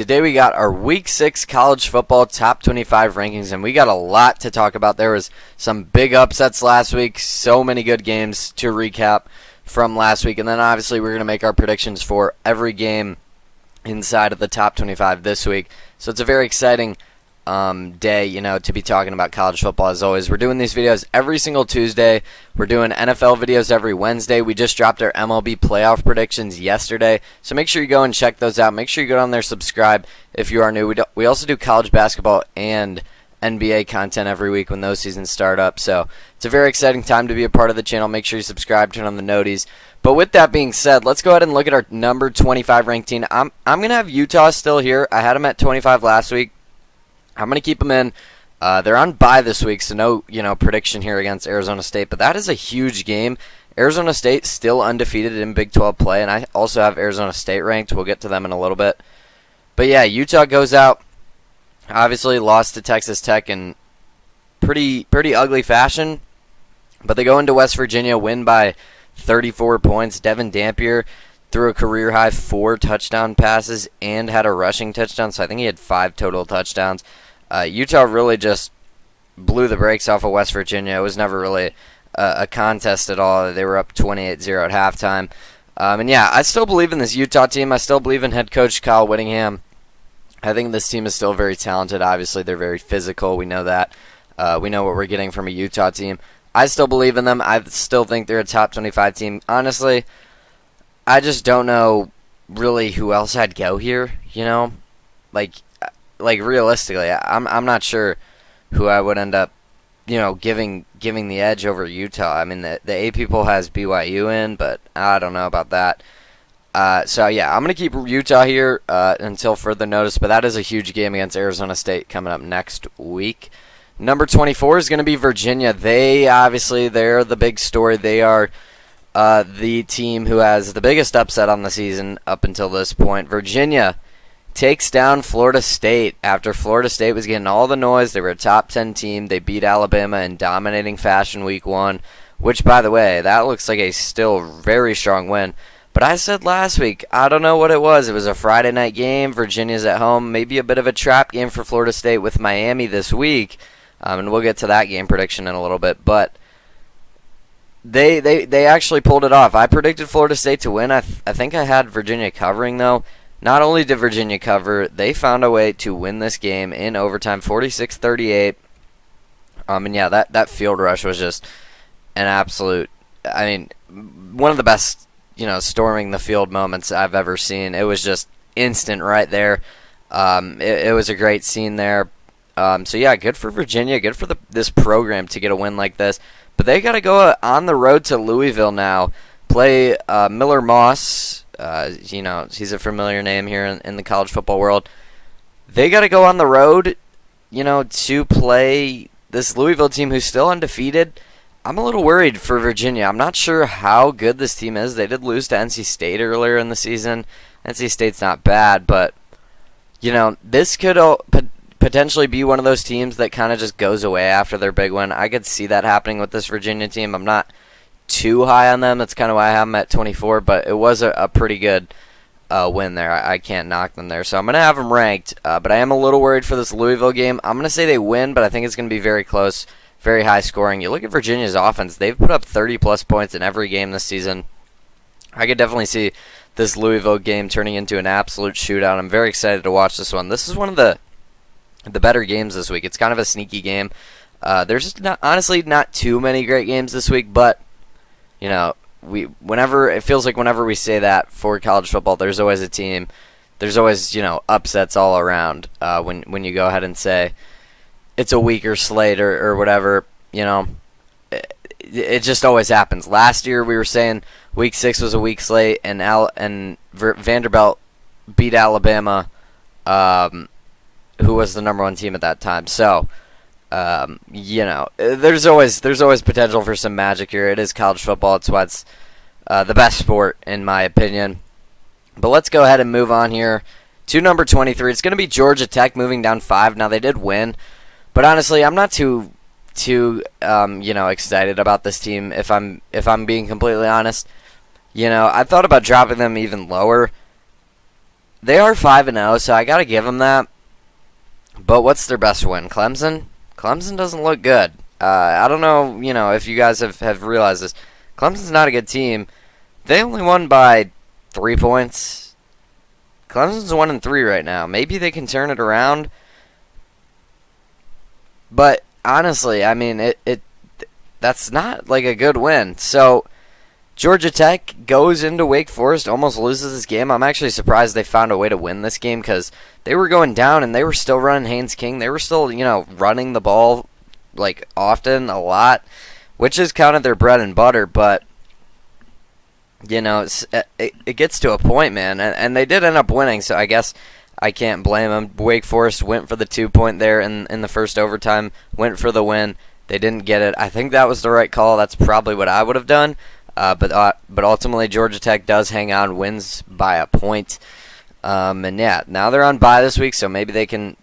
Today we got our Week 6 college football top 25 rankings, and we got a lot to talk about. There was some big upsets last week, so many good games to recap from last week, and then obviously we're going to make our predictions for every game inside of the top 25 this week. So it's a very exciting day, to be talking about college football. As always, we're doing these videos every single Tuesday. We're doing NFL videos every Wednesday. We just dropped our MLB playoff predictions yesterday, so make sure you go and check those out. Make sure you go down there, subscribe if you are new. We also do college basketball and NBA content every week when those seasons start up, so it's a very exciting time to be a part of the channel. Make sure you subscribe, turn on the noties. But with that being said, let's go ahead and look at our number 25 ranked team. I'm going to have Utah still here. I had them at 25 last week. I'm going to keep them in. They're on bye this week, so no, prediction here against Arizona State. But that is a huge game. Arizona State still undefeated in Big 12 play, and I also have Arizona State ranked. We'll get to them in a little bit. But yeah, Utah goes out. Obviously lost to Texas Tech in pretty ugly fashion. But they go into West Virginia, win by 34 points. Devin Dampier threw a career-high 4 touchdown passes and had a rushing touchdown, so I think he had 5 total touchdowns. Utah really just blew the brakes off of West Virginia. It was never really a contest at all. They were up 28-0 at halftime. And yeah, I still believe in this Utah team. I still believe in head coach Kyle Whittingham. I think this team is still very talented. Obviously, they're very physical. We know that. We know what we're getting from a Utah team. I still believe in them. I still think they're a top 25 team. Honestly, I just don't know really who else I'd go here, Like realistically, I'm not sure who I would end up, giving the edge over Utah. I mean, the AP poll has BYU in, but I don't know about that. So yeah, I'm going to keep Utah here until further notice, but that is a huge game against Arizona State coming up next week. Number 24 is going to be Virginia. They're the big story. They are the team who has the biggest upset on the season up until this point. Virginia takes down Florida State after Florida State was getting all the noise. They were a top 10 team. They beat Alabama in dominating fashion week 1, which, by the way, that looks like a still very strong win. But I said last week, I don't know what it was. It was a Friday night game. Virginia's at home. Maybe a bit of a trap game for Florida State with Miami this week. And we'll get to that game prediction in a little bit. But They actually pulled it off. I predicted Florida State to win. I think I had Virginia covering, though. Not only did Virginia cover, they found a way to win this game in overtime, 46-38. And yeah, that field rush was just an absolute, one of the best, storming the field moments I've ever seen. It was just instant right there. It was a great scene there. So yeah, good for Virginia, good for this program to get a win like this. But they got to go on the road to Louisville now, play Miller Moss. He's a familiar name here in the college football world. They got to go on the road, to play this Louisville team who's still undefeated. I'm a little worried for Virginia. I'm not sure how good this team is. They did lose to NC State earlier in the season. NC State's not bad, but, this could potentially be one of those teams that kind of just goes away after their big win. I could see that happening with this Virginia team. I'm not too high on them. That's kind of why I have them at 24, but it was a pretty good win there. I can't knock them there. So I'm going to have them ranked, but I am a little worried for this Louisville game. I'm going to say they win, but I think it's going to be very close, very high scoring. You look at Virginia's offense. They've put up 30-plus points in every game this season. I could definitely see this Louisville game turning into an absolute shootout. I'm very excited to watch this one. This is one of the better games this week. It's kind of a sneaky game. There's honestly not too many great games this week, but it feels like whenever we say that for college football, there's always a team. There's always upsets all around. When you go ahead and say it's a weaker slate or whatever, it just always happens. Last year we were saying Week 6 was a weak slate, and Vanderbilt beat Alabama, who was the number 1 team at that time. So, there's always potential for some magic here. It is college football. It's why it's the best sport, in my opinion. But let's go ahead and move on here to number 23. It's going to be Georgia Tech moving down 5. Now, they did win, but honestly, I'm not too excited about this team, if I'm being completely honest. I thought about dropping them even lower. They are 5-0, so I got to give them that. But what's their best win? Clemson? Clemson doesn't look good. I don't know, if you guys have realized this. Clemson's not a good team. They only won by 3 points. Clemson's 1-3 right now. Maybe they can turn it around. But honestly, I mean, that's not like a good win. So Georgia Tech goes into Wake Forest, almost loses this game. I'm actually surprised they found a way to win this game because they were going down and they were still running Haynes King. They were still, running the ball like often, a lot, which is kind of their bread and butter. But it gets to a point, man, and they did end up winning. So I guess I can't blame them. Wake Forest went for the 2-point there in the first overtime, went for the win. They didn't get it. I think that was the right call. That's probably what I would have done. But ultimately, Georgia Tech does hang on, wins by a point. And yeah, now they're on bye this week, so maybe they can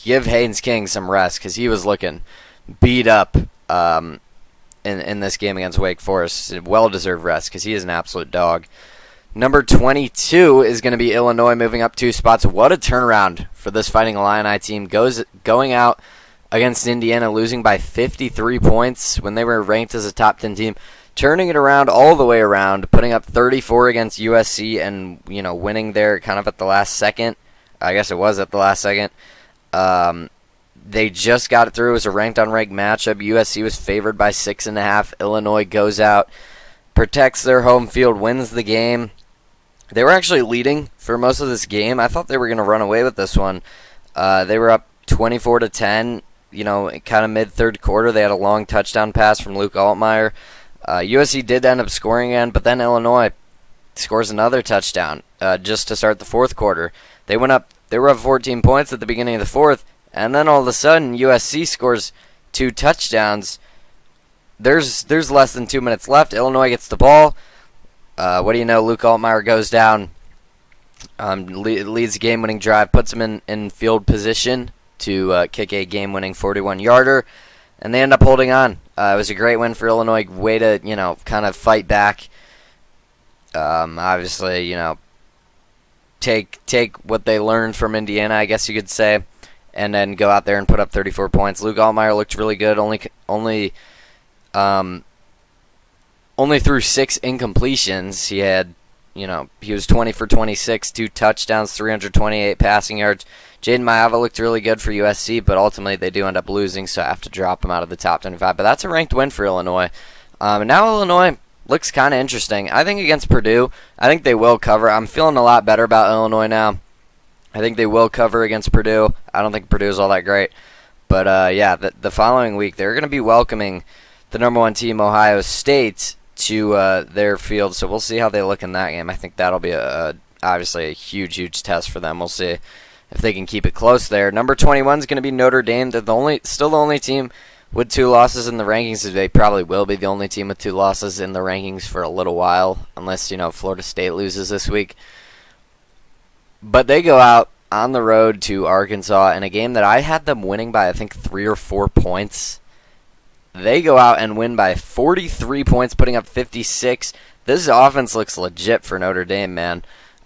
give Haynes King some rest because he was looking beat up in this game against Wake Forest. Well-deserved rest because he is an absolute dog. Number 22 is going to be Illinois, moving up 2 spots. What a turnaround for this Fighting Illini team. Going out against Indiana, losing by 53 points when they were ranked as a top 10 team. Turning it around all the way around, putting up 34 against USC and, winning there kind of at the last second. I guess it was at the last second. They just got it through. It was a ranked-on-ranked matchup. USC was favored by 6.5. Illinois goes out, protects their home field, wins the game. They were actually leading for most of this game. I thought they were going to run away with this one. They were up 24-10, kind of mid-third quarter. They had a long touchdown pass from Luke Altmaier. USC did end up scoring again, but then Illinois scores another touchdown just to start the fourth quarter. They were up 14 points at the beginning of the fourth, and then all of a sudden USC scores 2 touchdowns. There's less than 2 minutes left. Illinois gets the ball. What do you know? Luke Altmaier goes down, leads a game-winning drive, puts him in field position to kick a game-winning 41-yarder. And they end up holding on. It was a great win for Illinois. Way to, kind of fight back. Obviously, take what they learned from Indiana, I guess you could say, and then go out there and put up 34 points. Luke Altmaier looked really good. Only threw 6 incompletions. He had, he was 20 for 26, 2 touchdowns, 328 passing yards. Jaden Maava looked really good for USC, but ultimately they do end up losing, so I have to drop him out of the top 25. But that's a ranked win for Illinois. And now Illinois looks kind of interesting. I think against Purdue, I think they will cover. I'm feeling a lot better about Illinois now. I think they will cover against Purdue. I don't think Purdue is all that great. But, the following week, they're going to be welcoming the number 1 team, Ohio State, to their field. So we'll see how they look in that game. I think that'll be obviously a huge, huge test for them. We'll see if they can keep it close there. Number 21 is going to be Notre Dame. They're still the only team with 2 losses in the rankings. They probably will be the only team with 2 losses in the rankings for a little while, unless, Florida State loses this week. But they go out on the road to Arkansas in a game that I had them winning by, I think, 3 or 4 points. They go out and win by 43 points, putting up 56. This offense looks legit for Notre Dame, man.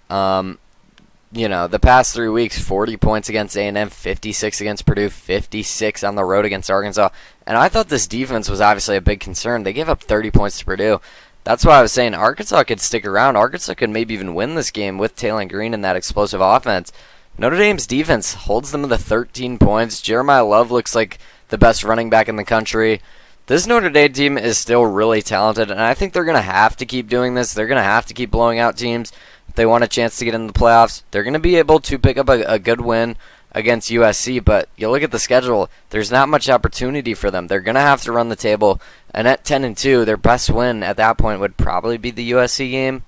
The past 3 weeks, 40 points against A&M, 56 against Purdue, 56 on the road against Arkansas. And I thought this defense was obviously a big concern. They gave up 30 points to Purdue. That's why I was saying Arkansas could stick around. Arkansas could maybe even win this game with Taylor Green and that explosive offense. Notre Dame's defense holds them to 13 points. Jeremiah Love looks like the best running back in the country. This Notre Dame team is still really talented, and I think they're going to have to keep doing this. They're going to have to keep blowing out teams. If they want a chance to get into the playoffs, they're going to be able to pick up a good win against USC, but you look at the schedule, there's not much opportunity for them. They're going to have to run the table, and at 10-2, their best win at that point would probably be the USC game.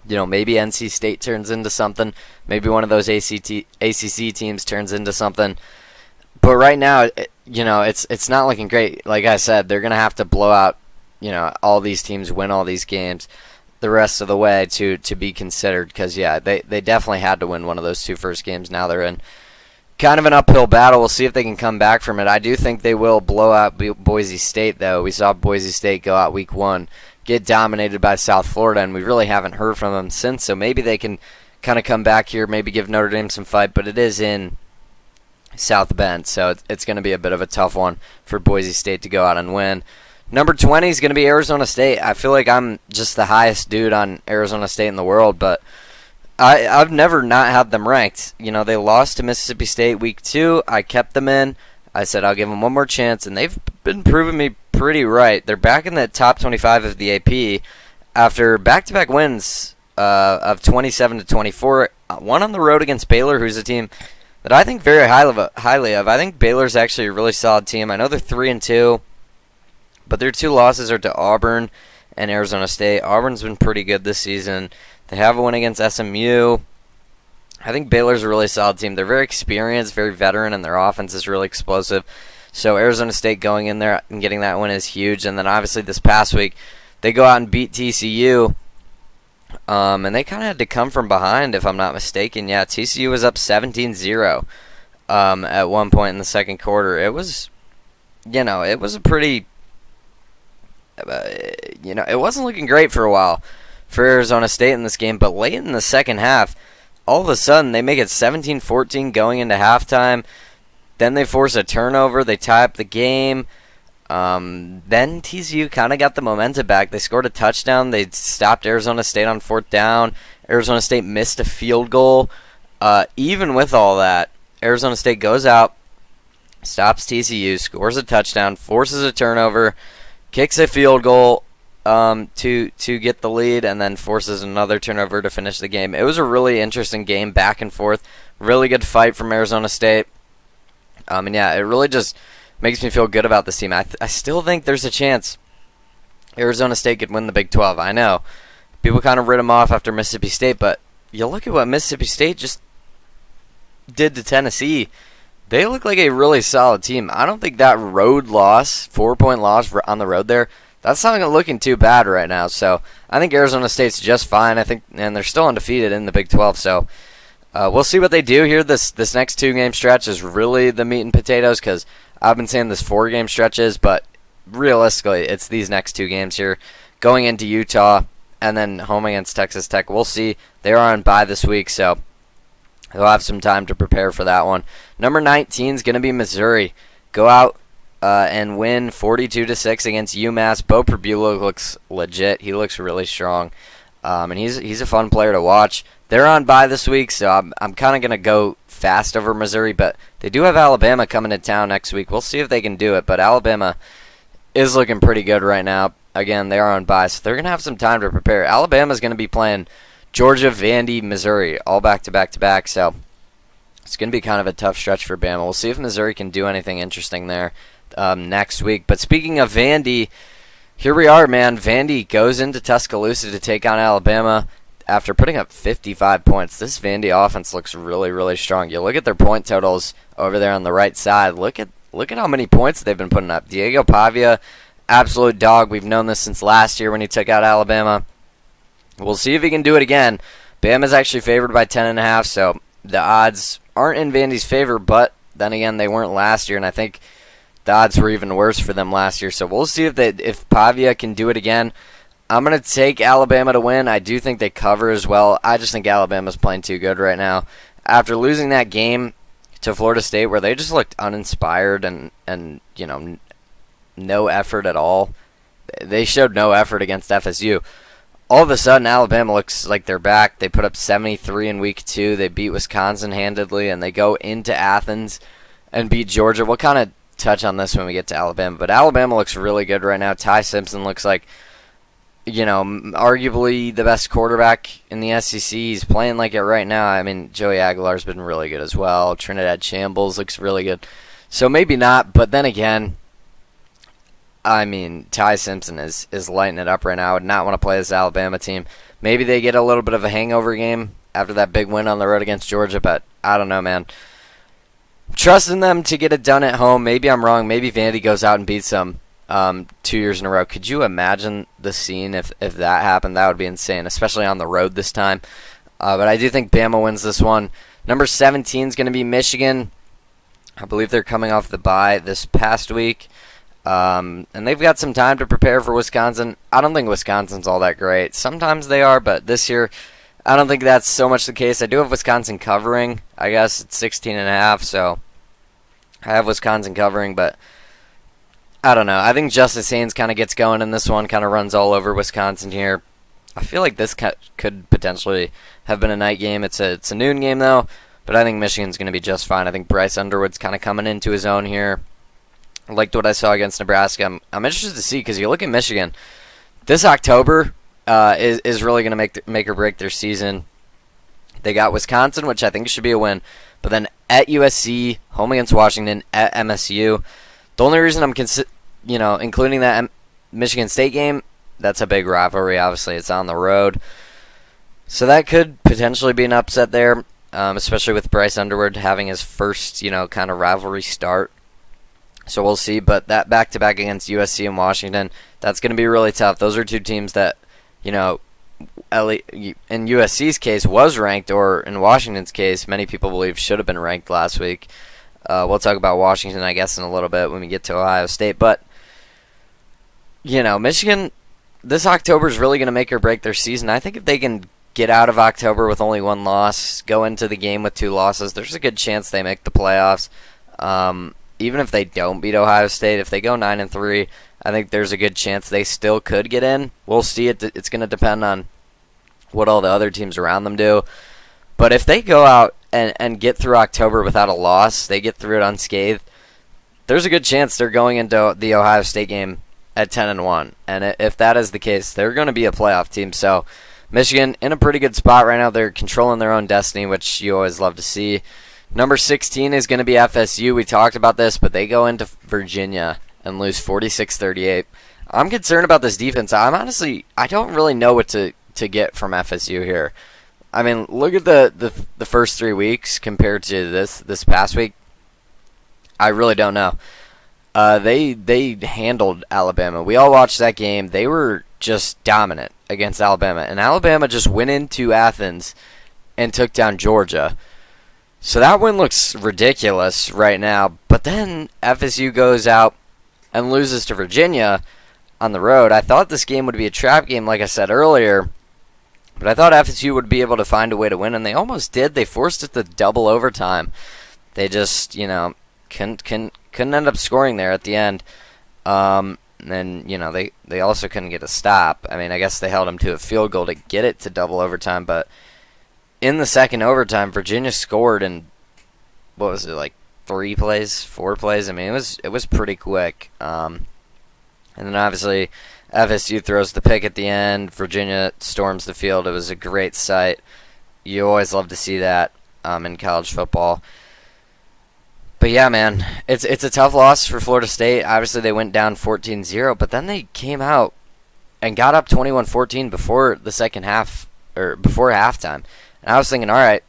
Maybe NC State turns into something. Maybe one of those ACC teams turns into something. But right now, it's not looking great. Like I said, they're going to have to blow out, all these teams, win all these games the rest of the way to be considered. Because, they definitely had to win one of those 2 first games. Now they're in kind of an uphill battle. We'll see if they can come back from it. I do think they will blow out Boise State, though. We saw Boise State go out week 1, get dominated by South Florida, and we really haven't heard from them since. So maybe they can kind of come back here, maybe give Notre Dame some fight, but it is in South Bend, so it's going to be a bit of a tough one for Boise State to go out and win. Number 20 is going to be Arizona State. I feel like I'm just the highest dude on Arizona State in the world, but I've never not had them ranked. You know, they lost to Mississippi State week 2. I kept them in. I said I'll give them one more chance, and they've been proving me pretty right. They're back in the top 25 of the AP after back-to-back wins of 27-24. One on the road against Baylor, who's a team that I think very highly of. I think Baylor's actually a really solid team. I know they're 3-2, but their 2 losses are to Auburn and Arizona State. Auburn's been pretty good this season. They have a win against SMU. I think Baylor's a really solid team. They're very experienced, very veteran, and their offense is really explosive. So Arizona State going in there and getting that win is huge. And then obviously this past week, they go out and beat TCU. And they kind of had to come from behind, if I'm not mistaken. Yeah, TCU was up 17-0 at one point in the second quarter. It was, it was a pretty, it wasn't looking great for a while for Arizona State in this game. But late in the second half, all of a sudden, they make it 17-14 going into halftime. Then they force a turnover. They tie up the game. Then TCU kind of got the momentum back. They scored a touchdown. They stopped Arizona State on 4th down. Arizona State missed a field goal. Even with all that, Arizona State goes out, stops TCU, scores a touchdown, forces a turnover, kicks a field goal to get the lead, and then forces another turnover to finish the game. It was a really interesting game, back and forth. Really good fight from Arizona State. And yeah, it really just makes me feel good about this team. I still think there's a chance Arizona State could win the Big 12. I know people kind of writ them off after Mississippi State, but you look at what Mississippi State just did to Tennessee. They look like a really solid team. I don't think that road loss, 4-point loss on the road there, that's not looking too bad right now. So I think Arizona State's just fine. I think, and they're still undefeated in the Big 12. So we'll see what they do here. This next 2-game stretch is really the meat and potatoes, because I've been saying this 4-game stretches, but realistically, it's these next 2 games here, going into Utah and then home against Texas Tech. We'll see. They are on bye this week, so they'll have some time to prepare for that one. Number 19 is going to be Missouri. Go out and win 42-6 against UMass. Bo Pribula looks legit. He looks really strong, and he's a fun player to watch. They're on bye this week, so I'm kind of going to go fast over Missouri, but they do have Alabama coming to town next week. We'll see if they can do it, but Alabama is looking pretty good right now. Again, they are on bye, so they're going to have some time to prepare. Alabama's going to be playing Georgia, Vandy, Missouri, all back-to-back-to-back, so it's going to be kind of a tough stretch for Bama. We'll see if Missouri can do anything interesting there next week. But speaking of Vandy, here we are, man. Vandy goes into Tuscaloosa to take on Alabama after putting up 55 points. This Vandy offense looks really, really strong. You look at their point totals over there on the right side. Look at how many points they've been putting up. Diego Pavia, absolute dog. We've known this since last year when he took out Alabama. We'll see if he can do it again. Bama's actually favored by 10.5, so the odds aren't in Vandy's favor, but then again, they weren't last year, and I think the odds were even worse for them last year. So we'll see if Pavia can do it again. I'm going to take Alabama to win. I do think they cover as well. I just think Alabama's playing too good right now. After losing that game to Florida State where they just looked uninspired and no effort at all. They showed no effort against FSU. All of a sudden, Alabama looks like they're back. They put up 73 in week 2. They beat Wisconsin handedly, and they go into Athens and beat Georgia. We'll kind of touch on this when we get to Alabama, but Alabama looks really good right now. Ty Simpson looks like, arguably the best quarterback in the SEC. He's playing like it right now. I mean, Joey Aguilar's been really good as well. Trinidad Shambles looks really good. So maybe not, but then again, I mean, Ty Simpson is lighting it up right now. I would not want to play this Alabama team. Maybe they get a little bit of a hangover game after that big win on the road against Georgia, but I don't know, man. Trusting them to get it done at home. Maybe I'm wrong. Maybe Vandy goes out and beats them 2 years in a row. Could you imagine the scene if that happened? That would be insane, especially on the road this time. But I do think Bama wins this one. Number 17 is going to be Michigan. I believe they're coming off the bye this past week. And they've got some time to prepare for Wisconsin. I don't think Wisconsin's all that great. Sometimes they are, but this year I don't think that's so much the case. I do have Wisconsin covering. I guess it's 16.5, so I have Wisconsin covering, but I don't know. I think Justice Haynes kind of gets going in this one, kind of runs all over Wisconsin here. I feel like this could potentially have been a night game. It's a noon game, though, but I think Michigan's going to be just fine. I think Bryce Underwood's kind of coming into his own here. I liked what I saw against Nebraska. I'm interested to see, because you look at Michigan, this October is really going to make or break their season. They got Wisconsin, which I think should be a win, but then at USC, home against Washington, at MSU. The only reason I'm including that Michigan State game, that's a big rivalry. Obviously, it's on the road, so that could potentially be an upset there, especially with Bryce Underwood having his first kind of rivalry start. So we'll see. But that back-to-back against USC and Washington, that's going to be really tough. Those are two teams that in USC's case was ranked, or in Washington's case, many people believe should have been ranked last week. We'll talk about Washington, I guess, in a little bit when we get to Ohio State. But, Michigan, this October is really going to make or break their season. I think if they can get out of October with only one loss, go into the game with 2 losses, there's a good chance they make the playoffs. Even if they don't beat Ohio State, if they go 9-3, I think there's a good chance they still could get in. We'll see. It's going to depend on what all the other teams around them do. But if they go out and get through October without a loss, they get through it unscathed, there's a good chance they're going into the Ohio State game at 10-1. And if that is the case, they're going to be a playoff team. So Michigan in a pretty good spot right now. They're controlling their own destiny, which you always love to see. Number 16 is going to be FSU. We talked about this, but they go into Virginia and lose 46-38. I'm concerned about this defense. I don't really know what to get from FSU here. I mean, look at the first 3 weeks compared to this past week. I really don't know. They handled Alabama. We all watched that game. They were just dominant against Alabama, and Alabama just went into Athens and took down Georgia. So that win looks ridiculous right now. But then FSU goes out and loses to Virginia on the road. I thought this game would be a trap game, like I said earlier. But I thought FSU would be able to find a way to win, and they almost did. They forced it to double overtime. They just, couldn't end up scoring there at the end. And they also couldn't get a stop. I mean, I guess they held them to a field goal to get it to double overtime, but in the second overtime, Virginia scored in, 4 plays? I mean, it was pretty quick. And then obviously FSU throws the pick at the end. Virginia storms the field. It was a great sight. You always love to see that in college football. But yeah, man, it's a tough loss for Florida State. Obviously, they went down 14-0, but then they came out and got up 21-14 before the second half, or before halftime. And I was thinking, all right,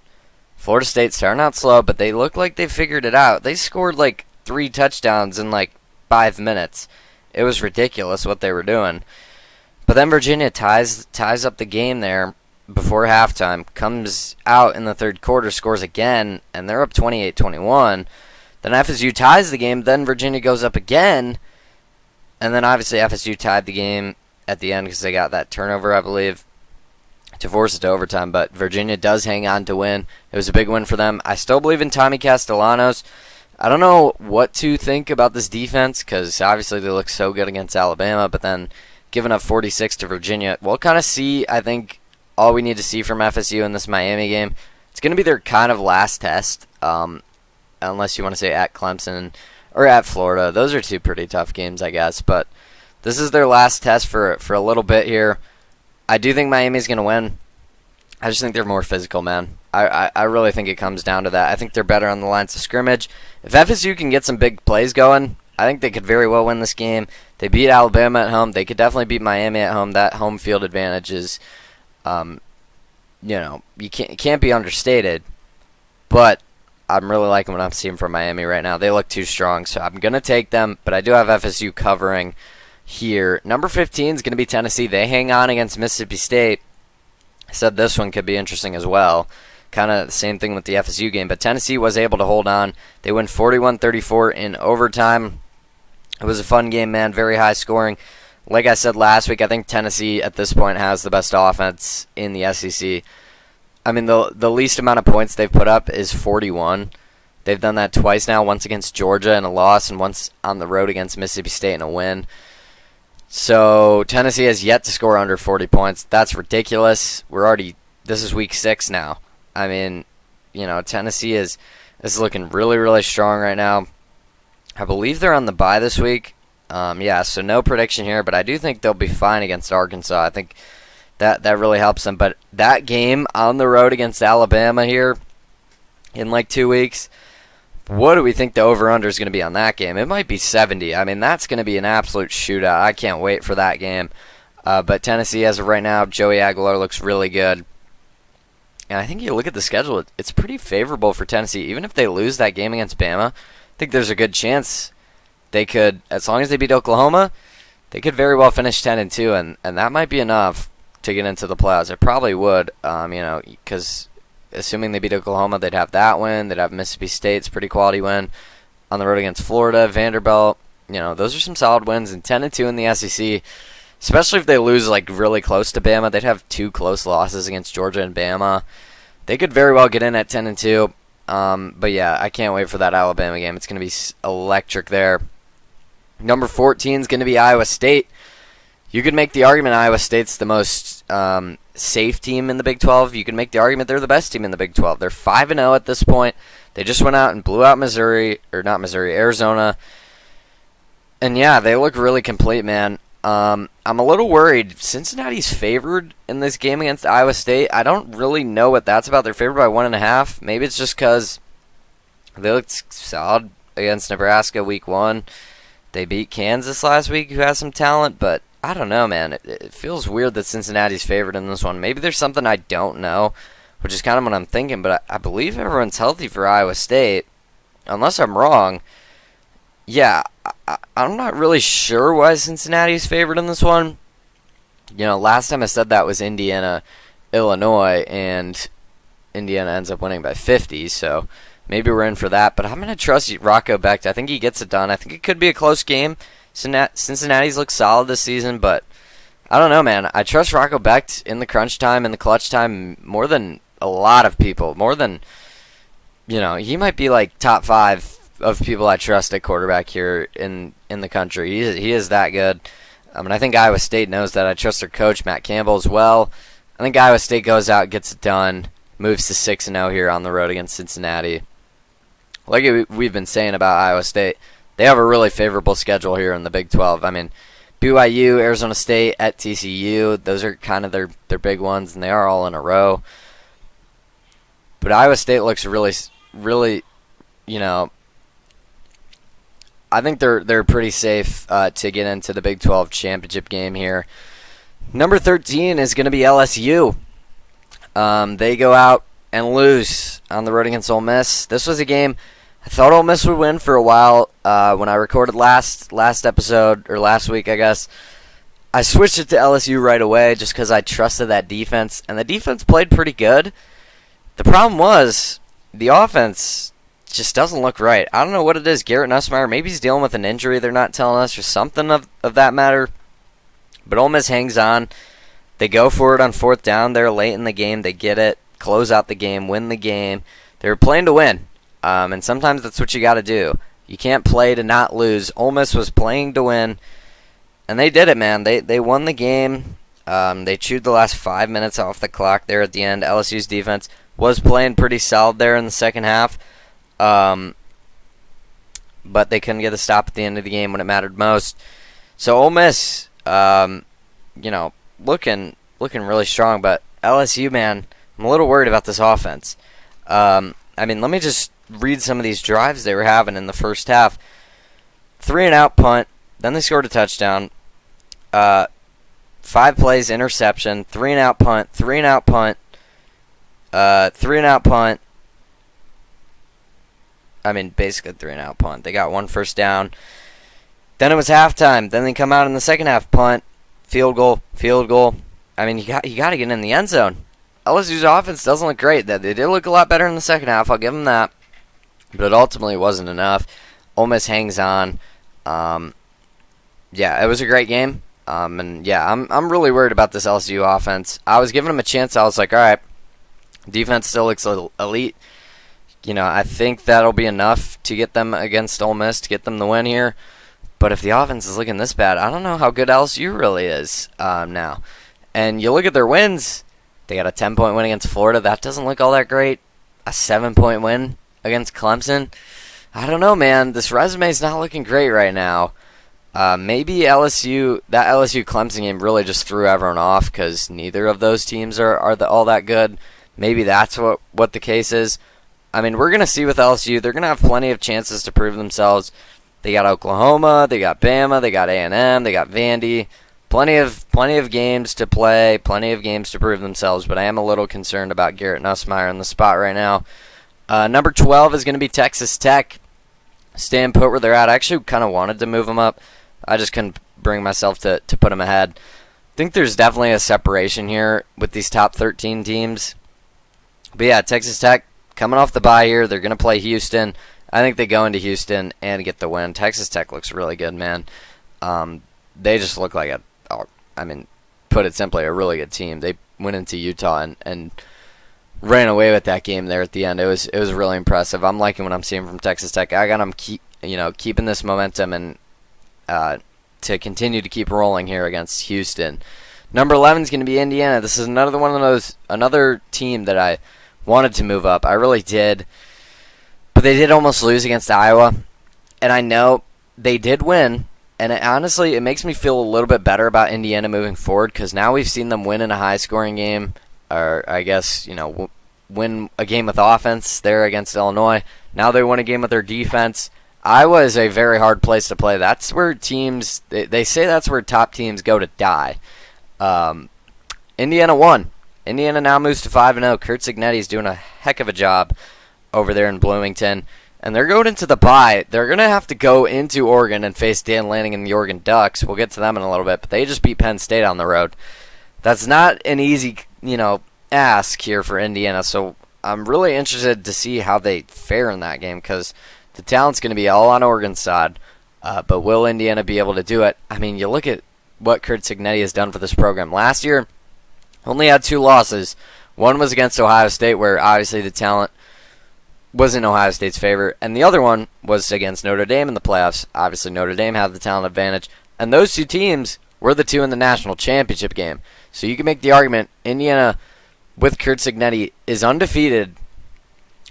Florida State starting out slow, but they look like they figured it out. They scored 3 touchdowns in 5 minutes. It was ridiculous what they were doing. But then Virginia ties up the game there before halftime, comes out in the third quarter, scores again, and they're up 28-21. Then FSU ties the game, then Virginia goes up again, and then obviously FSU tied the game at the end because they got that turnover, I believe, to force it to overtime. But Virginia does hang on to win. It was a big win for them. I still believe in Tommy Castellanos. I don't know what to think about this defense because obviously they look so good against Alabama, but then giving up 46 to Virginia. We'll kind of see, I think, all we need to see from FSU in this Miami game. It's going to be their kind of last test, unless you want to say at Clemson or at Florida. Those are 2 pretty tough games, I guess. But this is their last test for a little bit here. I do think Miami's going to win. I just think they're more physical, man. I really think it comes down to that. I think they're better on the lines of scrimmage. If FSU can get some big plays going, I think they could very well win this game. They beat Alabama at home. They could definitely beat Miami at home. That home field advantage is, you can't be understated. But I'm really liking what I'm seeing from Miami right now. They look too strong, so I'm going to take them. But I do have FSU covering here. Number 15 is going to be Tennessee. They hang on against Mississippi State. I said this one could be interesting as well. Kind of the same thing with the FSU game, but Tennessee was able to hold on. They win 41-34 in overtime. It was a fun game, man. Very high scoring. Like I said last week, I think Tennessee at this point has the best offense in the SEC. I mean, the least amount of points they've put up is 41. They've done that twice now, once against Georgia in a loss and once on the road against Mississippi State in a win. So Tennessee has yet to score under 40 points. That's ridiculous. This is week 6 now. I mean, Tennessee is looking really, really strong right now. I believe they're on the bye this week. So no prediction here, but I do think they'll be fine against Arkansas. I think that really helps them. But that game on the road against Alabama here in like 2 weeks, what do we think the over-under is going to be on that game? It might be 70. I mean, that's going to be an absolute shootout. I can't wait for that game. But Tennessee, as of right now, Joey Aguilar looks really good. And I think you look at the schedule, it's pretty favorable for Tennessee. Even if they lose that game against Bama, I think there's a good chance they could, as long as they beat Oklahoma, they could very well finish 10-2, and that might be enough to get into the playoffs. It probably would, because assuming they beat Oklahoma, they'd have that win. They'd have Mississippi State's pretty quality win on the road against Florida, Vanderbilt. Those are some solid wins. And 10-2 in the SEC, especially if they lose like really close to Bama. They'd have 2 close losses against Georgia and Bama. They could very well get in at 10-2. But yeah, I can't wait for that Alabama game. It's going to be electric there. Number 14 is going to be Iowa State. You could make the argument Iowa State's the most safe team in the Big 12. You can make the argument they're the best team in the Big 12. They're 5-0 at this point. They just went out and blew out Arizona. And yeah, they look really complete, man. I'm a little worried. Cincinnati's favored in this game against Iowa State. I don't really know what that's about. They're favored by 1.5. Maybe it's just because they looked solid against Nebraska week 1. They beat Kansas last week, who has some talent, but I don't know, man. It feels weird that Cincinnati's favored in this one. Maybe there's something I don't know, which is kind of what I'm thinking, but I believe everyone's healthy for Iowa State, unless I'm wrong. Yeah, I'm not really sure why Cincinnati's favored in this one. Last time I said that was Indiana, Illinois, and Indiana ends up winning by 50, so maybe we're in for that. But I'm going to trust Rocco Becht. I think he gets it done. I think it could be a close game. Cincinnati's looked solid this season, but I don't know, man. I trust Rocco Becht in the crunch time, in the clutch time, more than a lot of people. More than, he might be like top 5 of people I trust at quarterback here in the country. He is that good. I think Iowa State knows that. I trust their coach, Matt Campbell, as well. I think Iowa State goes out, gets it done, moves to 6-0 here on the road against Cincinnati. Like we've been saying about Iowa State, they have a really favorable schedule here in the Big 12. I mean, BYU, Arizona State, at TCU, those are kind of their big ones, and they are all in a row. But Iowa State looks really, really, I think they're pretty safe to get into the Big 12 championship game here. Number 13 is going to be LSU. They go out and lose on the road against Ole Miss. This was a game I thought Ole Miss would win for a while. When I recorded last episode, or last week, I guess, I switched it to LSU right away just because I trusted that defense, and the defense played pretty good. The problem was the offense just doesn't look right. I don't know what it is. Garrett Nussmeier, maybe he's dealing with an injury they're not telling us, or something of that matter. But Ole Miss hangs on. They go for it on 4th down. They're late in the game. They get it, close out the game, win the game. They were playing to win. And sometimes that's what you got to do. You can't play to not lose. Ole Miss was playing to win, and they did it, man. They won the game. They chewed the last 5 minutes off the clock there at the end. LSU's defense was playing pretty solid there in the second half, but they couldn't get a stop at the end of the game when it mattered most. So Ole Miss, looking really strong, but LSU, man, I'm a little worried about this offense. Let me just read some of these drives they were having in the first half. 3-and-out punt, then they scored a touchdown. 5 plays, interception, 3-and-out punt, 3-and-out punt, 3-and-out punt. Basically 3-and-out punt. They got 1 first down. Then it was halftime. Then they come out in the second half, punt, field goal. You got to get in the end zone. LSU's offense doesn't look great. They did look a lot better in the second half. I'll give them that. But it ultimately wasn't enough. Ole Miss hangs on. It was a great game. I'm really worried about this LSU offense. I was giving them a chance. I was like, all right, Defense still looks elite. I think that'll be enough to get them against Ole Miss to get them the win here. But if the offense is looking this bad, I don't know how good LSU really is now. And you look at their wins, they got a 10-point win against Florida. That doesn't look all that great. A 7-point win against Clemson. I don't know, man. This resume is not looking great right now. Maybe that LSU Clemson game really just threw everyone off because neither of those teams are all that good. Maybe that's what the case is. I mean, we're going to see with LSU. They're going to have plenty of chances to prove themselves. They got Oklahoma, they got Bama, they got A&M, they got Vandy. Plenty of games to play, plenty of games to prove themselves, but I am a little concerned about Garrett Nussmeier in the spot right now. Number 12 is going to be Texas Tech. Staying put where they're at. I actually kind of wanted to move them up. I just couldn't bring myself to put them ahead. I think there's definitely a separation here with these top 13 teams. But yeah, Texas Tech coming off the bye here. They're going to play Houston. I think they go into Houston and get the win. Texas Tech looks really good, man. They just look like put it simply, a really good team. They went into Utah and ran away with that game there at the end. It was really impressive. I'm liking what I'm seeing from Texas Tech. I got them keeping this momentum and to continue to keep rolling here against Houston. Number 11 is going to be Indiana. This is another team that I wanted to move up. I really did. But they did almost lose against Iowa. And I know they did win. And honestly, it makes me feel a little bit better about Indiana moving forward because now we've seen them win in a high-scoring game. Or I guess, win a game with offense there against Illinois. Now they won a game with their defense. Iowa is a very hard place to play. That's where teams, they say that's where top teams go to die. Indiana won. Indiana now moves to 5-0. Kurt Cignetti is doing a heck of a job over there in Bloomington. And they're going into the bye. They're going to have to go into Oregon and face Dan Lanning and the Oregon Ducks. We'll get to them in a little bit. But they just beat Penn State on the road. That's not an easy, ask here for Indiana. So I'm really interested to see how they fare in that game because the talent's going to be all on Oregon's side. But will Indiana be able to do it? I mean, you look at what Kurt Cignetti has done for this program. Last year, only had 2 losses. One was against Ohio State, where obviously the talent was in Ohio State's favor, and the other one was against Notre Dame in the playoffs. Obviously, Notre Dame had the talent advantage, and those 2 teams were the 2 in the national championship game. So you can make the argument Indiana, with Kurt Cignetti, is undefeated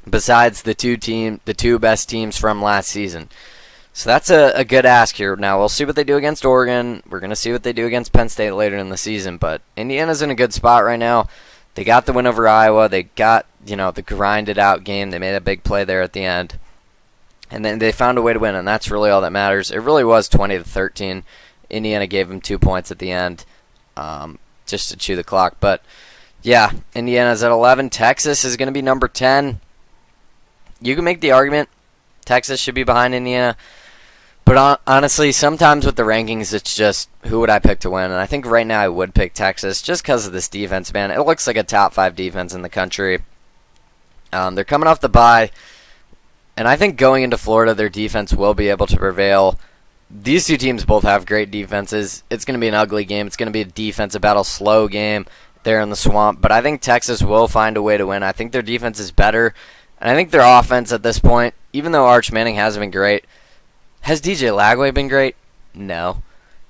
besides the 2 best teams from last season. So that's a good ask here. Now, we'll see what they do against Oregon. We're going to see what they do against Penn State later in the season, but Indiana's in a good spot right now. They got the win over Iowa. They got, the grinded-out game. They made a big play there at the end. And then they found a way to win, and that's really all that matters. It really was 20-13. Indiana gave them 2 points at the end just to chew the clock. But, yeah, Indiana's at 11. Texas is going to be number 10. You can make the argument Texas should be behind Indiana. But honestly, sometimes with the rankings, it's just who would I pick to win. And I think right now I would pick Texas just because of this defense, man. It looks like a top 5 defense in the country. They're coming off the bye. And I think going into Florida, their defense will be able to prevail. These 2 teams both have great defenses. It's going to be an ugly game. It's going to be a defensive battle, slow game there in the swamp. But I think Texas will find a way to win. I think their defense is better. And I think their offense at this point, even though Arch Manning hasn't been great, has DJ Lagway been great? No.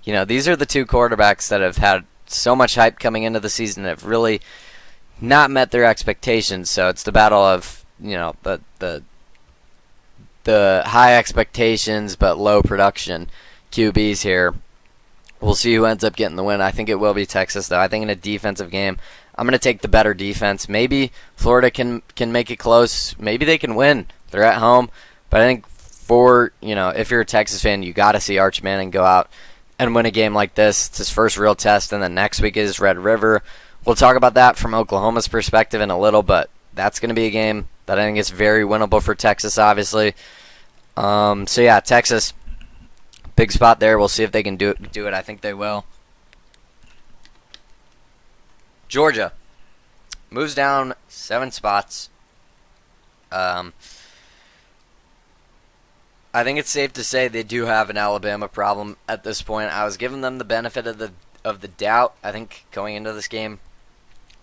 These are the 2 quarterbacks that have had so much hype coming into the season that have really not met their expectations. So it's the battle of, the high expectations but low production QBs here. We'll see who ends up getting the win. I think it will be Texas, though. I think in a defensive game, I'm going to take the better defense. Maybe Florida can make it close. Maybe they can win. They're at home. But I think if you're a Texas fan, you got to see Arch Manning go out and win a game like this. It's his first real test, and then next week is Red River. We'll talk about that from Oklahoma's perspective in a little, but that's going to be a game that I think is very winnable for Texas, obviously. So yeah, Texas, big spot there. We'll see if they can do it. I think they will. Georgia moves down 7 spots. I think it's safe to say they do have an Alabama problem at this point. I was giving them the benefit of the doubt. I think going into this game,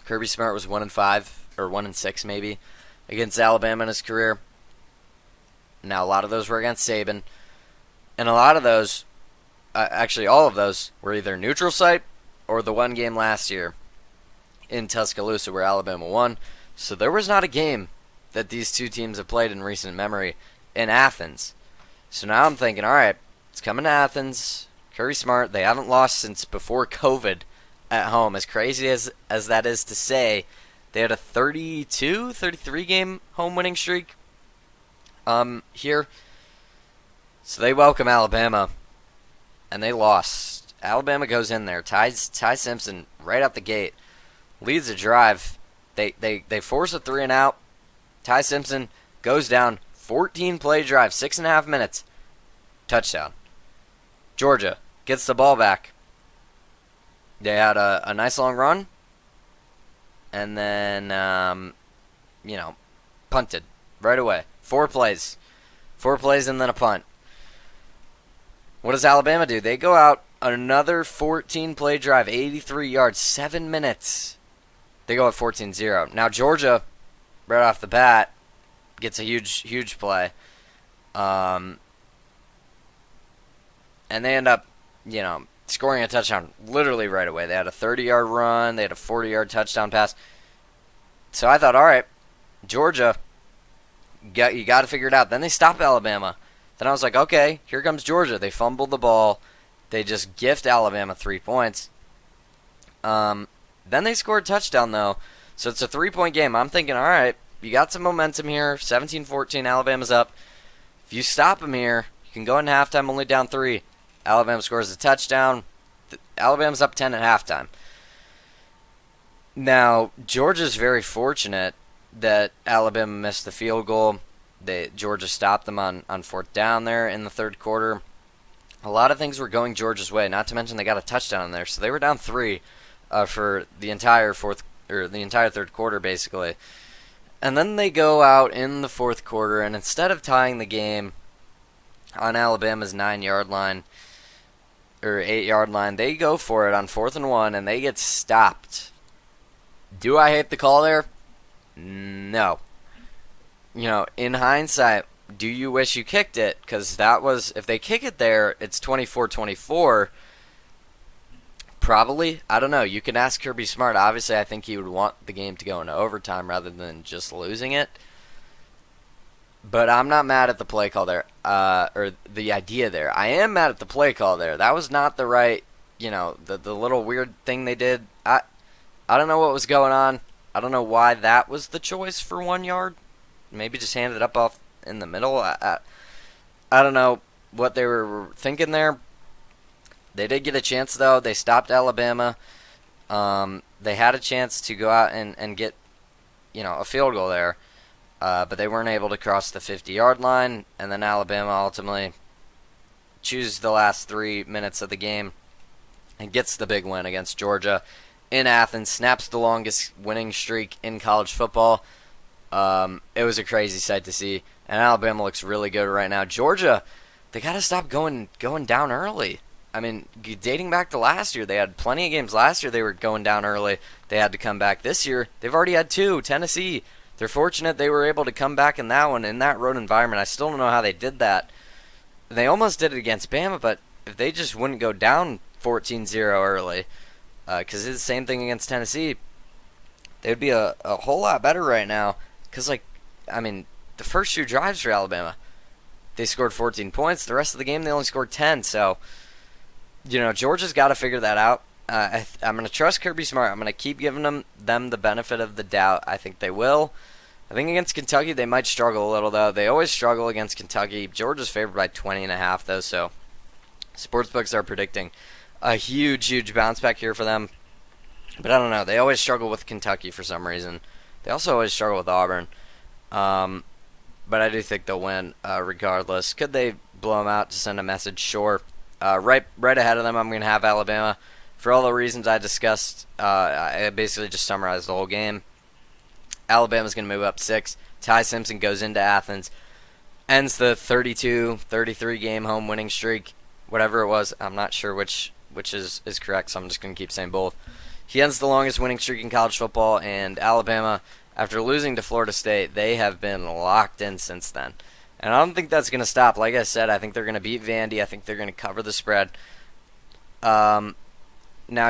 Kirby Smart was 1-5 or 1-6 maybe against Alabama in his career. Now a lot of those were against Saban, and a lot of those, actually all of those, were either neutral site or the one game last year in Tuscaloosa where Alabama won. So there was not a game that these two teams have played in recent memory in Athens. So now I'm thinking, all right, it's coming to Athens. Kirby Smart, they haven't lost since before COVID at home. As crazy as that is to say, they had a 33 game home winning streak here. So they welcome Alabama, and they lost. Alabama goes in there. Ty Simpson right out the gate leads a drive. They force a 3 and out. Ty Simpson goes down, 14-play drive, 6.5 minutes, touchdown. Georgia gets the ball back. They had a nice long run, and then punted right away. 4 plays and then a punt. What does Alabama do? They go out another 14-play drive, 83 yards, 7 minutes. They go at 14-0. Now Georgia, right off the bat, gets a huge play. And they end up, scoring a touchdown literally right away. They had a 30-yard run. They had a 40-yard touchdown pass. So I thought, all right, Georgia, you got to figure it out. Then they stop Alabama. Then I was like, okay, here comes Georgia. They fumbled the ball. They just gift Alabama 3 points. Then they scored a touchdown, though. So it's a 3-point game. I'm thinking, all right, you got some momentum here. 17-14, Alabama's up. If you stop them here, you can go in halftime only down 3. Alabama scores a touchdown. Alabama's up 10 at halftime. Now, Georgia's very fortunate that Alabama missed the field goal. Georgia stopped them on 4th down there in the third quarter. A lot of things were going Georgia's way, not to mention they got a touchdown in there. So they were down 3 for the entire third quarter, basically. And then they go out in the fourth quarter, and instead of tying the game on Alabama's 9-yard line, or 8-yard line, they go for it on 4th and 1, and they get stopped. Do I hate the call there? No. In hindsight, do you wish you kicked it? Because if they kick it there, it's 24-24. Probably. I don't know. You can ask Kirby Smart. Obviously, I think he would want the game to go into overtime rather than just losing it. But I'm not mad at the play call there, or the idea there. I am mad at the play call there. That was not the right, the little weird thing they did. I don't know what was going on. I don't know why that was the choice for 1 yard. Maybe just hand it up off in the middle. I don't know what they were thinking there. They did get a chance, though. They stopped Alabama. They had a chance to go out and get, a field goal there. But they weren't able to cross the 50-yard line. And then Alabama ultimately chooses the last 3 minutes of the game and gets the big win against Georgia in Athens. Snaps the longest winning streak in college football. It was a crazy sight to see. And Alabama looks really good right now. Georgia, they got to stop going down early. I mean, dating back to last year, they had plenty of games last year they were going down early. They had to come back. This year, they've already had 2. Tennessee, they're fortunate they were able to come back in that one, in that road environment. I still don't know how they did that. They almost did it against Bama, but if they just wouldn't go down 14-0 early, because it's the same thing against Tennessee, they would be a whole lot better right now. Because, the first 2 drives for Alabama, they scored 14 points. The rest of the game, they only scored 10, so Georgia's got to figure that out. I'm going to trust Kirby Smart. I'm going to keep giving them the benefit of the doubt. I think they will. I think against Kentucky, they might struggle a little, though. They always struggle against Kentucky. Georgia's favored by 20.5, though, so sportsbooks are predicting a huge bounce back here for them. But I don't know. They always struggle with Kentucky for some reason. They also always struggle with Auburn. But I do think they'll win regardless. Could they blow them out to send a message? Sure. Right ahead of them, I'm going to have Alabama. For all the reasons I discussed, I basically just summarized the whole game. Alabama's going to move up 6. Ty Simpson goes into Athens, ends the 32-33 game home winning streak, whatever it was. I'm not sure which is correct, so I'm just going to keep saying both. He ends the longest winning streak in college football, and Alabama, After losing to Florida State, they have been locked in since then. And I don't think that's going to stop. Like I said, I think they're going to beat Vandy. I think they're going to cover the spread. Now,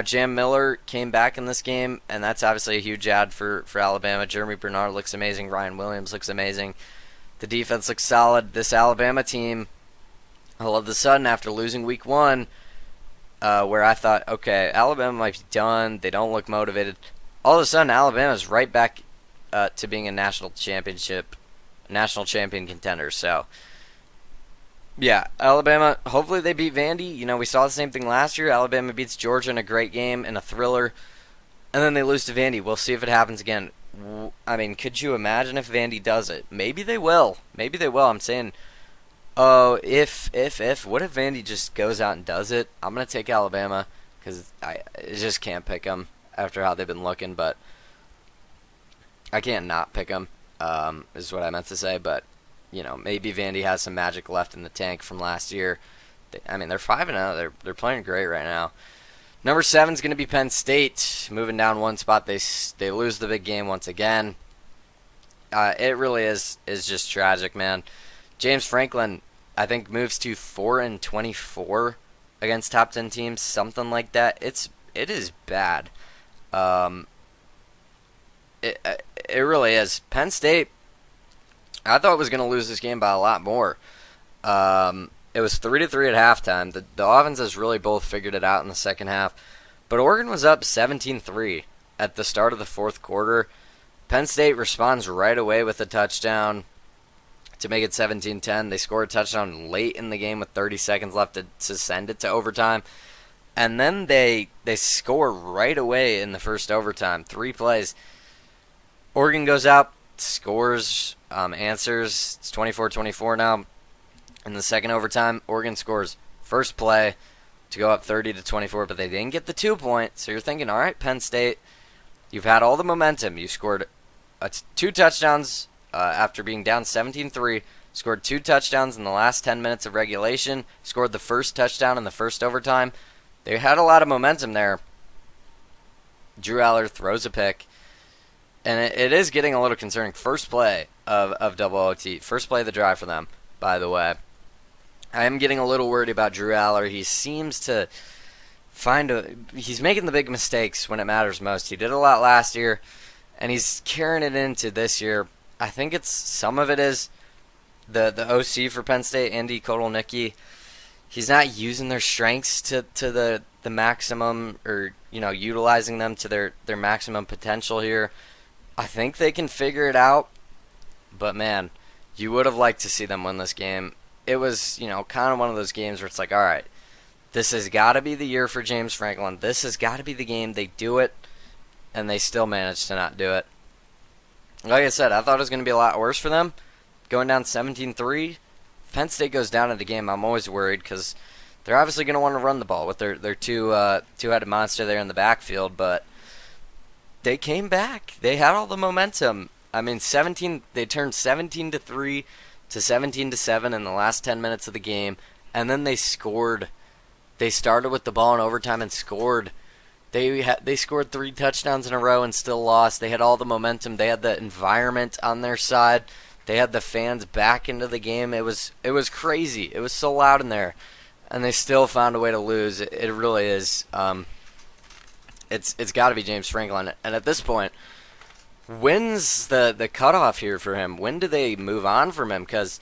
Jam Miller came back in this game, and that's obviously a huge add for Alabama. Jeremy Bernard looks amazing. Ryan Williams looks amazing. The defense looks solid. This Alabama team, all of a sudden, after losing week 1, where I thought, okay, Alabama might be done. They don't look motivated. All of a sudden, Alabama's right back to being a national champion contender. So, yeah, Alabama, hopefully they beat Vandy. You know, we saw the same thing last year. Alabama beats Georgia in a great game, in a thriller, and then they lose to Vandy. We'll see if it happens again. I mean, could you imagine if Vandy does it? Maybe they will. Maybe they will. I'm saying, what if Vandy just goes out and does it? I'm going to take Alabama because I just can't pick them after how they've been looking, but I can't not pick them, is what I meant to say, but you know, maybe Vandy has some magic left in the tank from last year. They're 5-0. They're playing great right now. Number 7 is going to be Penn State, moving down one spot. They lose the big game once again. It really is just tragic, man. James Franklin, I think, moves to 4-24 against top 10 teams, something like that. It is bad. It really is. Penn State, I thought was going to lose this game by a lot more. It was 3-3 at halftime. The offense has really both figured it out in the second half. But Oregon was up 17-3 at the start of the fourth quarter. Penn State responds right away with a touchdown to make it 17-10. They score a touchdown late in the game with 30 seconds left to send it to overtime. And then they score right away in the first overtime. 3 plays. Oregon goes out, scores, answers. It's 24-24 now. In the second overtime, Oregon scores first play to go up 30-24, but they didn't get the 2-point. So you're thinking, all right, Penn State, you've had all the momentum. You scored 2 touchdowns after being down 17-3, scored 2 touchdowns in the last 10 minutes of regulation, scored the first touchdown in the first overtime. They had a lot of momentum there. Drew Aller throws a pick. And it is getting a little concerning. First play of double OT. First play of the drive for them, by the way. I am getting a little worried about Drew Aller. He seems to he's making the big mistakes when it matters most. He did a lot last year, and he's carrying it into this year. I think some of it is the OC for Penn State, Andy Kotelnicki. He's not using their strengths to the maximum, or utilizing them to their maximum potential here. I think they can figure it out, but man, you would have liked to see them win this game. It was, kind of one of those games where it's like, all right, this has got to be the year for James Franklin. This has got to be the game. They do it, and they still managed to not do it. Like I said, I thought it was going to be a lot worse for them. Going down 17-3, Penn State goes down in the game, I'm always worried because they're obviously going to want to run the ball with their two-headed monster there in the backfield, but they came back. They had all the momentum. I mean, they turned 17-3 to 17-7 in the last 10 minutes of the game, and then they scored. They started with the ball in overtime and scored. They scored 3 touchdowns in a row and still lost. They had all the momentum. They had the environment on their side. They had the fans back into the game. It was crazy. It was so loud in there, and they still found a way to lose. It really is. It's got to be James Franklin. And at this point, when's the cutoff here for him? When do they move on from him? Because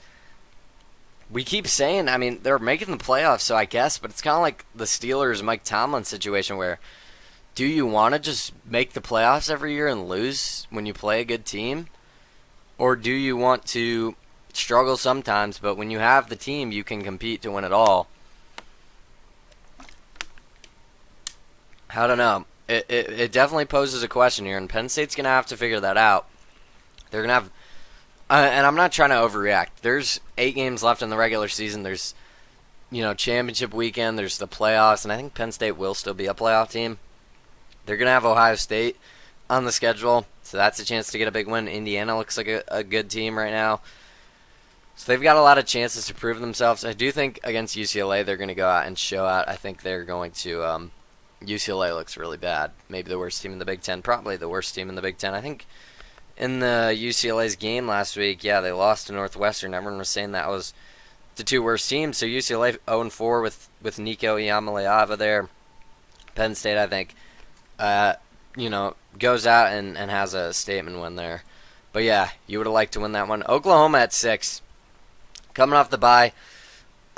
we keep saying, I mean, they're making the playoffs, so I guess, but it's kind of like the Steelers' Mike Tomlin situation where do you want to just make the playoffs every year and lose when you play a good team? Or do you want to struggle sometimes, but when you have the team, you can compete to win it all? I don't know. It definitely poses a question here, and Penn State's going to have to figure that out. They're going to have, and I'm not trying to overreact. There's 8 games left in the regular season. There's, championship weekend. There's the playoffs, and I think Penn State will still be a playoff team. They're going to have Ohio State on the schedule, so that's a chance to get a big win. Indiana looks like a good team right now. So they've got a lot of chances to prove themselves. I do think against UCLA they're going to go out and show out. I think they're going to UCLA looks really bad. Maybe the worst team in the Big Ten. Probably the worst team in the Big Ten. I think in the UCLA's game last week, yeah, they lost to Northwestern. Everyone was saying that was the two worst teams. So UCLA 0-4 with Nico Iamaleava there. Penn State, I think, goes out and has a statement win there. But yeah, you would have liked to win that one. Oklahoma at 6, coming off the bye.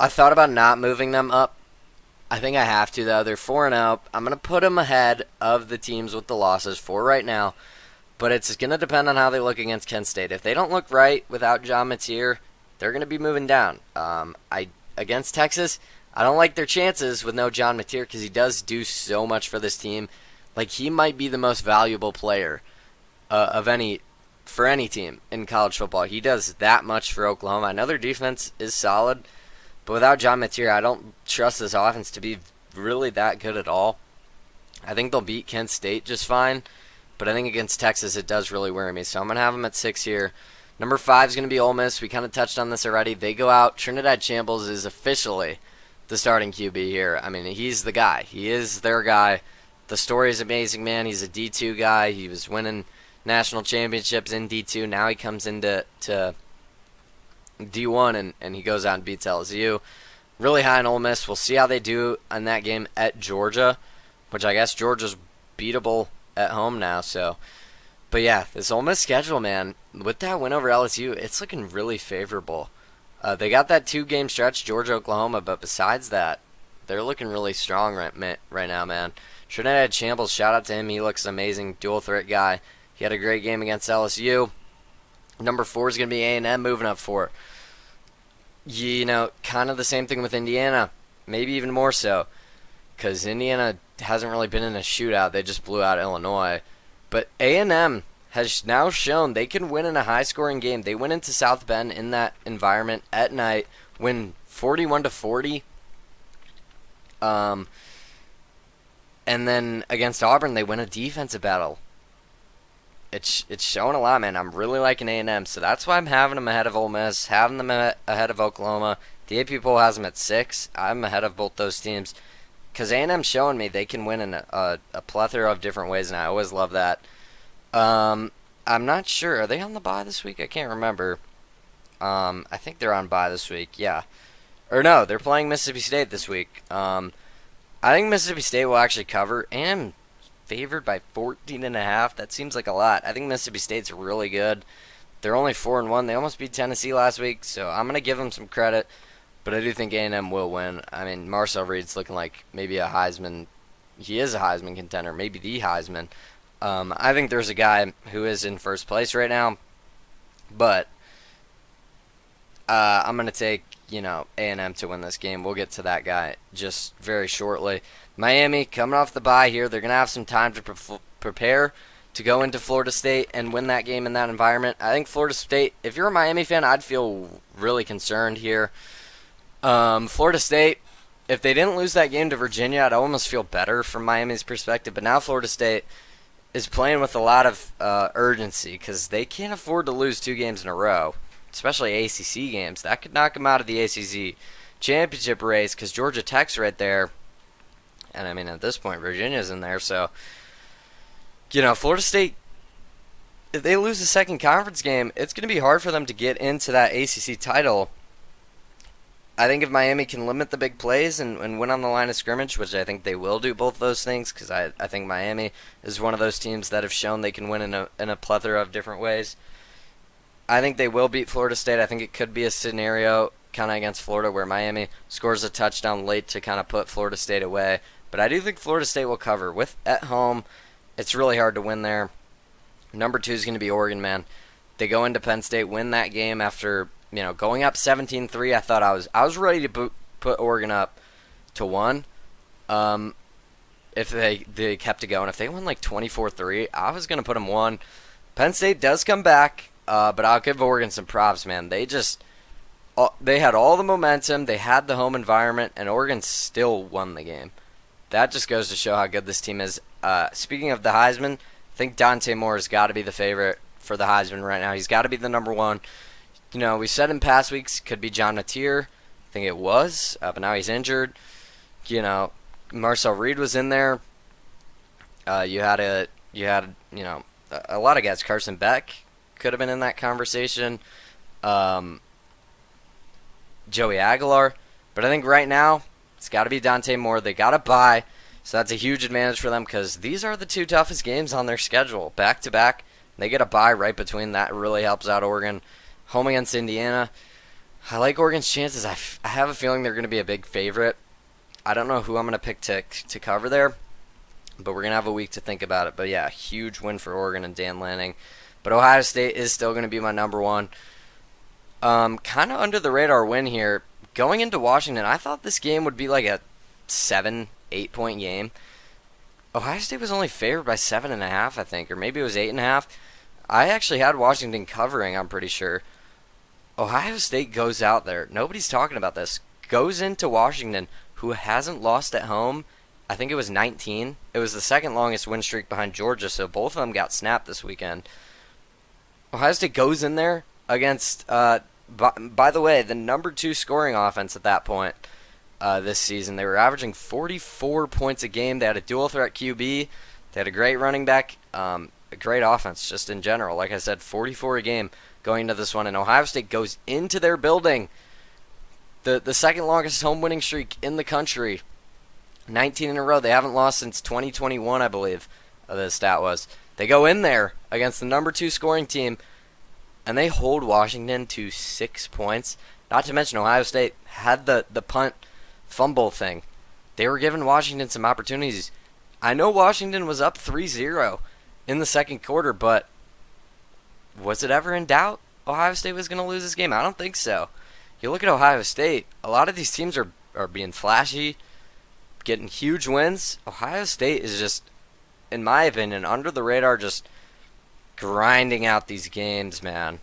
I thought about not moving them up. I think I have to, though. They're 4-0. I'm going to put them ahead of the teams with the losses for right now. But it's going to depend on how they look against Kent State. If they don't look right without John Mateer, they're going to be moving down. Against Texas, I don't like their chances with no John Mateer because he does do so much for this team. Like, he might be the most valuable player for any team in college football. He does that much for Oklahoma. I know their defense is solid, but without John Mateer, I don't trust this offense to be really that good at all. I think they'll beat Kent State just fine, but I think against Texas it does really worry me. So I'm going to have them at 6 here. Number 5 is going to be Ole Miss. We kind of touched on this already. They go out. Trinidad Shambles is officially the starting QB here. I mean, he's the guy. He is their guy. The story is amazing, man. He's a D2 guy. He was winning national championships in D2. Now he comes into D1 and he goes out and beats LSU. Really high in Ole Miss. We'll see how they do in that game at Georgia, which I guess Georgia's beatable at home now. So, but yeah, this Ole Miss schedule, man, with that win over LSU, it's looking really favorable. They got that 2-game stretch, Georgia, Oklahoma, but besides that, they're looking really strong right now, man. Trinidad Shambles, shout out to him. He looks amazing, dual threat guy. He had a great game against LSU. Number 4 is going to be A&M moving up 4. Kind of the same thing with Indiana, maybe even more so, because Indiana hasn't really been in a shootout. They just blew out Illinois. But A&M has now shown they can win in a high-scoring game. They went into South Bend in that environment at night, win 41-40. And then against Auburn, they win a defensive battle. It's showing a lot, man. I'm really liking A&M, so that's why I'm having them ahead of Ole Miss, having them ahead of Oklahoma. The AP poll has them at 6. I'm ahead of both those teams because A&M's showing me they can win in a plethora of different ways, and I always love that. I'm not sure. Are they on the bye this week? I can't remember. I think they're on bye this week, yeah. Or no, they're playing Mississippi State this week. I think Mississippi State will actually cover. A&M favored by 14.5. That seems like a lot. I think Mississippi State's really good. They're only 4-1. They almost beat Tennessee last week, so I'm going to give them some credit. But I do think A&M will win. I mean, Marcel Reed's looking like maybe a Heisman. He is a Heisman contender, maybe the Heisman. I think there's a guy who is in first place right now, but I'm going to take A&M to win this game. We'll get to that guy just very shortly. Miami coming off the bye here. They're going to have some time to prepare to go into Florida State and win that game in that environment. I think Florida State, if you're a Miami fan, I'd feel really concerned here. Florida State, if they didn't lose that game to Virginia, I'd almost feel better from Miami's perspective. But now Florida State is playing with a lot of urgency because they can't afford to lose 2 games in a row, especially ACC games. That could knock them out of the ACC championship race because Georgia Tech's right there. And, I mean, at this point, Virginia's in there. So, Florida State, if they lose the second conference game, it's going to be hard for them to get into that ACC title. I think if Miami can limit the big plays and win on the line of scrimmage, which I think they will do both those things, because I think Miami is one of those teams that have shown they can win in a plethora of different ways. I think they will beat Florida State. I think it could be a scenario kind of against Florida where Miami scores a touchdown late to kind of put Florida State away. But I do think Florida State will cover. At home, it's really hard to win there. Number 2 is going to be Oregon, man. They go into Penn State, win that game after going up 17-3. I thought I was ready to put Oregon up to 1. If they kept it going. If they won like 24-3, I was going to put them 1. Penn State does come back, but I'll give Oregon some props, man. They had all the momentum, they had the home environment, and Oregon still won the game. That just goes to show how good this team is. Speaking of the Heisman, I think Dante Moore has got to be the favorite for the Heisman right now. He's got to be the number 1. We said in past weeks could be John Mateer. I think it was, but now he's injured. Marcel Reed was in there. You had a lot of guys. Carson Beck could have been in that conversation. Joey Aguilar. But I think right now, it's got to be Dante Moore. They got to bye. So that's a huge advantage for them because these are the two toughest games on their schedule. Back-to-back, they get a bye right between that. It really helps out Oregon. Home against Indiana. I like Oregon's chances. I have a feeling they're going to be a big favorite. I don't know who I'm going to pick to cover there, but we're going to have a week to think about it. But yeah, huge win for Oregon and Dan Lanning. But Ohio State is still going to be my number one. Kind of under the radar win here. Going into Washington, I thought this game would be like a 7-8 point game. Ohio State was only favored by 7.5, I think, or maybe it was 8.5. I actually had Washington covering, I'm pretty sure. Ohio State goes out there. Nobody's talking about this. Goes into Washington, who hasn't lost at home. I think it was 19. It was the second longest win streak behind Georgia, so both of them got snapped this weekend. Ohio State goes in there against, by the way, the number 2 scoring offense at that point this season. They were averaging 44 points a game. They had a dual threat QB. They had a great running back, a great offense just in general. Like I said, 44 a game going into this one. And Ohio State goes into their building. The second longest home winning streak in the country. 19 in a row. They haven't lost since 2021, I believe, the stat was. They go in there against the number 2 scoring team, and they hold Washington to 6 points. Not to mention Ohio State had the punt fumble thing. They were giving Washington some opportunities. I know Washington was up 3-0 in the second quarter, but was it ever in doubt Ohio State was going to lose this game? I don't think so. You look at Ohio State, a lot of these teams are being flashy, getting huge wins. Ohio State is just, in my opinion, under the radar, just grinding out these games, man.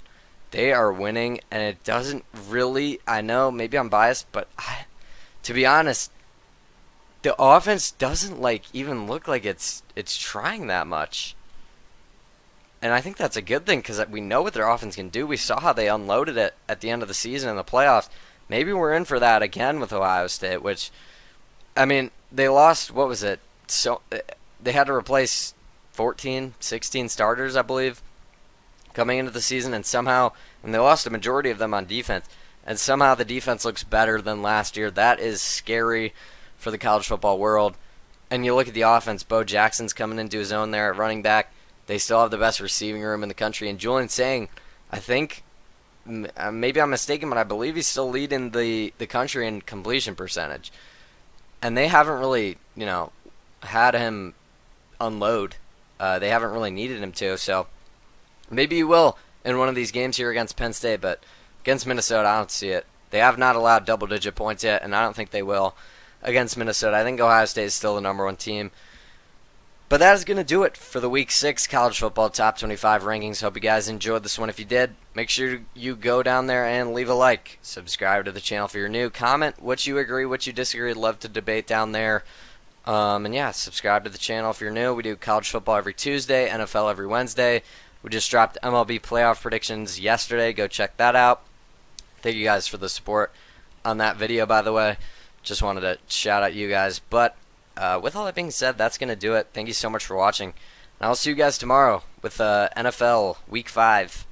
They are winning, and it doesn't really, I know, maybe I'm biased, but to be honest, the offense doesn't even look like it's trying that much. And I think that's a good thing because we know what their offense can do. We saw how they unloaded it at the end of the season in the playoffs. Maybe we're in for that again with Ohio State, which, I mean, they lost, what was it? So they had to replace 14, 16 starters, I believe, coming into the season, and they lost a majority of them on defense, and somehow the defense looks better than last year. That is scary for the college football world. And you look at the offense, Bo Jackson's coming into his own there at running back. They still have the best receiving room in the country. And Julian Sang, I think, maybe I'm mistaken, but I believe he's still leading the country in completion percentage. And they haven't really, had him unload. They haven't really needed him to. So maybe he will in one of these games here against Penn State. But against Minnesota, I don't see it. They have not allowed double-digit points yet, and I don't think they will against Minnesota. I think Ohio State is still the number 1 team. But that is going to do it for the Week 6 College Football Top 25 rankings. Hope you guys enjoyed this one. If you did, make sure you go down there and leave a like. Subscribe to the channel if you're new. Comment what you agree, what you disagree. I'd love to debate down there. And yeah, subscribe to the channel if you're new. We do college football every Tuesday, NFL every Wednesday. We just dropped MLB playoff predictions yesterday. Go check that out. Thank you guys for the support on that video, by the way. Just wanted to shout out you guys. But with all that being said, that's going to do it. Thank you so much for watching. And I'll see you guys tomorrow with NFL Week 5.